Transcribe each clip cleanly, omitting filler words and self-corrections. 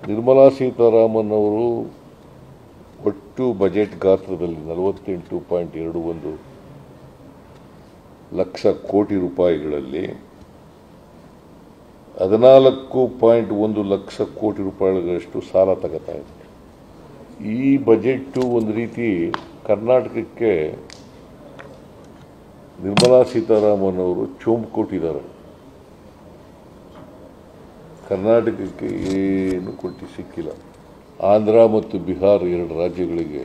ನಿರ್ಮಲಾ ಸೀತಾರಾಮನ್ ಅವರು ಒಟ್ಟು ಬಜೆಟ್ ಗಾತ್ರದಲ್ಲಿ 48.21 ಲಕ್ಷ ಕೋಟಿ ರೂಪಾಯಿಗಳಲ್ಲಿ 14.1 ಲಕ್ಷ ಕೋಟಿ ರೂಪಾಯಿಗಳಷ್ಟು ಸಾಲ ತಗೋತಾ ಇದೆ. ಈ ಬಜೆಟ್ ಒಂದು ರೀತಿ ಕರ್ನಾಟಕಕ್ಕೆ ನಿರ್ಮಲಾ ಸೀತಾರಾಮನ್ ಅವರು ಚೊಂಬು ಕೊಟ್ಟಿದ್ದಾರೆ. ಕರ್ನಾಟಕಕ್ಕೆ ಏನು ಕೊಟ್ಟು ಸಿಕ್ಕಿಲ್ಲ. ಆಂಧ್ರ ಮತ್ತು ಬಿಹಾರ ಎರಡು ರಾಜ್ಯಗಳಿಗೆ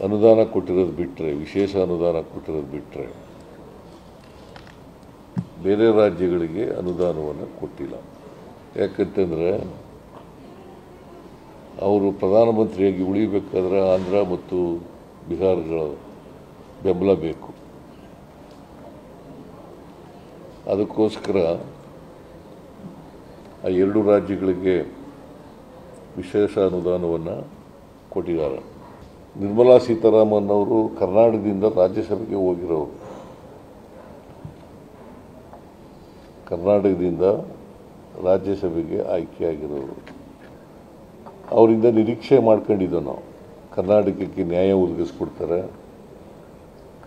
ಅನುದಾನ ಕೊಟ್ಟಿರೋದು ಬಿಟ್ಟರೆ, ವಿಶೇಷ ಅನುದಾನ ಕೊಟ್ಟಿರೋದು ಬಿಟ್ಟರೆ ಬೇರೆ ರಾಜ್ಯಗಳಿಗೆ ಅನುದಾನವನ್ನು ಕೊಟ್ಟಿಲ್ಲ. ಯಾಕಂತಂದರೆ ಅವರು ಪ್ರಧಾನಮಂತ್ರಿಯಾಗಿ ಉಳಿಬೇಕಾದ್ರೆ ಆಂಧ್ರ ಮತ್ತು ಬಿಹಾರಗಳ ಬೆಂಬಲ ಬೇಕು. ಅದಕ್ಕೋಸ್ಕರ ಆ ಎರಡು ರಾಜ್ಯಗಳಿಗೆ ವಿಶೇಷ ಅನುದಾನವನ್ನು ಕೊಟ್ಟಿದ್ದಾರೆ. ನಿರ್ಮಲಾ ಸೀತಾರಾಮನ್ ಅವರು ಕರ್ನಾಟಕದಿಂದ ರಾಜ್ಯಸಭೆಗೆ ಹೋಗಿರೋರು. ಕರ್ನಾಟಕದಿಂದ ರಾಜ್ಯಸಭೆಗೆ ಆಯ್ಕೆಯಾಗಿರೋರು. ಅವರಿಂದ ನಿರೀಕ್ಷೆ ಮಾಡ್ಕೊಂಡಿದ್ದೋ ನಾವು, ಕರ್ನಾಟಕಕ್ಕೆ ನ್ಯಾಯ ಒದಗಿಸ್ಕೊಡ್ತಾರೆ,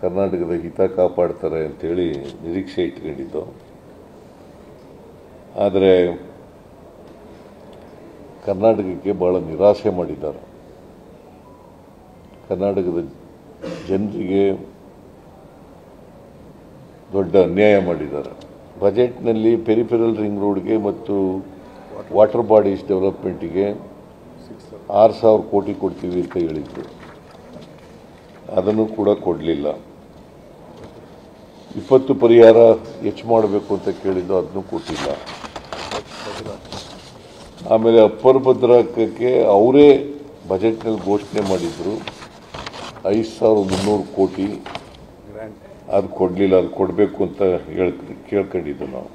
ಕರ್ನಾಟಕದ ಹಿತ ಕಾಪಾಡ್ತಾರೆ ಅಂಥೇಳಿ ನಿರೀಕ್ಷೆ ಇಟ್ಕೊಂಡಿದ್ದು. ಆದರೆ ಕರ್ನಾಟಕಕ್ಕೆ ಭಾಳ ನಿರಾಸೆ ಮಾಡಿದ್ದಾರೆ. ಕರ್ನಾಟಕದ ಜನರಿಗೆ ದೊಡ್ಡ ಅನ್ಯಾಯ ಮಾಡಿದ್ದಾರೆ. ಬಜೆಟ್ನಲ್ಲಿ ಪೆರಿಫೆರಲ್ ರಿಂಗ್ ರೋಡ್ಗೆ ಮತ್ತು ವಾಟರ್ ಬಾಡೀಸ್ ಡೆವಲಪ್ಮೆಂಟಿಗೆ 6,000 ಕೋಟಿ ಕೊಡ್ತೀವಿ ಅಂತ ಹೇಳಿದ್ರು. ಅದನ್ನು ಕೂಡ ಕೊಡಲಿಲ್ಲ. ವಿಪತ್ತು ಪರಿಹಾರ ಹೆಚ್ಚು ಮಾಡಬೇಕು ಅಂತ ಕೇಳಿದ್ದು, ಅದನ್ನು ಕೊಟ್ಟಿಲ್ಲ. ಆಮೇಲೆ ಅಪ್ಪರ್ ಭದ್ರಾಕ್ಕೆ ಅವರೇ ಬಜೆಟ್ನಲ್ಲಿ ಘೋಷಣೆ ಮಾಡಿದ್ರು 5,300 ಕೋಟಿ, ಅದು ಕೊಡಲಿಲ್ಲ. ಅದು ಕೊಡಬೇಕು ಅಂತ ಕೇಳ್ಕೊಂಡಿದ್ದು ನಾವು.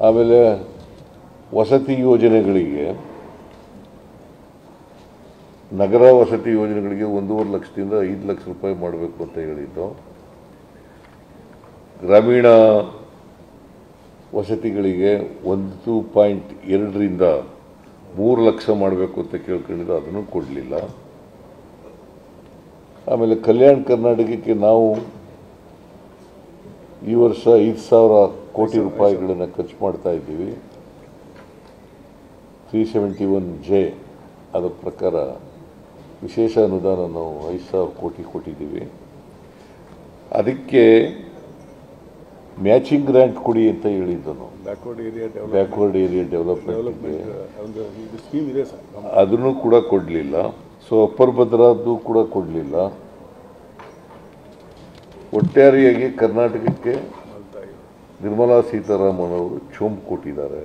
ಆಮೇಲೆ ವಸತಿ ಯೋಜನೆಗಳಿಗೆ, ನಗರ ವಸತಿ ಯೋಜನೆಗಳಿಗೆ 1.5 ಲಕ್ಷದಿಂದ 5 ಲಕ್ಷ ರೂಪಾಯಿ ಮಾಡಬೇಕು ಅಂತ ಹೇಳಿದ್ದು. ಗ್ರಾಮೀಣ ವಸತಿಗಳಿಗೆ 1.2ರಿಂದ 3 ಲಕ್ಷ ಮಾಡಬೇಕು ಅಂತ ಕೇಳ್ಕೊಂಡಿದ್ದು, ಅದನ್ನು ಕೊಡಲಿಲ್ಲ. ಆಮೇಲೆ ಕಲ್ಯಾಣ ಕರ್ನಾಟಕಕ್ಕೆ ನಾವು ಈ ವರ್ಷ 5,000 ಕೋಟಿ ರೂಪಾಯಿಗಳನ್ನು ಖರ್ಚು ಮಾಡ್ತಾ ಇದ್ದೀವಿ. 371J ಅದರ ಪ್ರಕಾರ ವಿಶೇಷ ಅನುದಾನ ನಾವು 5,000 ಕೋಟಿ ಕೊಟ್ಟಿದ್ದೀವಿ. ಅದಕ್ಕೆ ಮ್ಯಾಚಿಂಗ್ ಗ್ರ್ಯಾಂಟ್ ಕೊಡಿ ಅಂತ ಹೇಳಿದ್ದು ನಾವು. ಬ್ಯಾಕ್ವರ್ಡ್ ಏರಿಯಾ ಡೆವಲಪ್ಮೆಂಟ್ಗೆ ಅದನ್ನು ಕೂಡ ಕೊಡಲಿಲ್ಲ. ಸೊ ಅಪ್ಪರ್ ಭದ್ರಾದ್ದು ಕೂಡ ಕೊಡಲಿಲ್ಲ. ಒಟ್ಟಾರೆಯಾಗಿ ಕರ್ನಾಟಕಕ್ಕೆ ನಿರ್ಮಲಾ ಸೀತಾರಾಮನ್ ಅವರು ಚೊಂಬು ಕೊಟ್ಟಿದ್ದಾರೆ.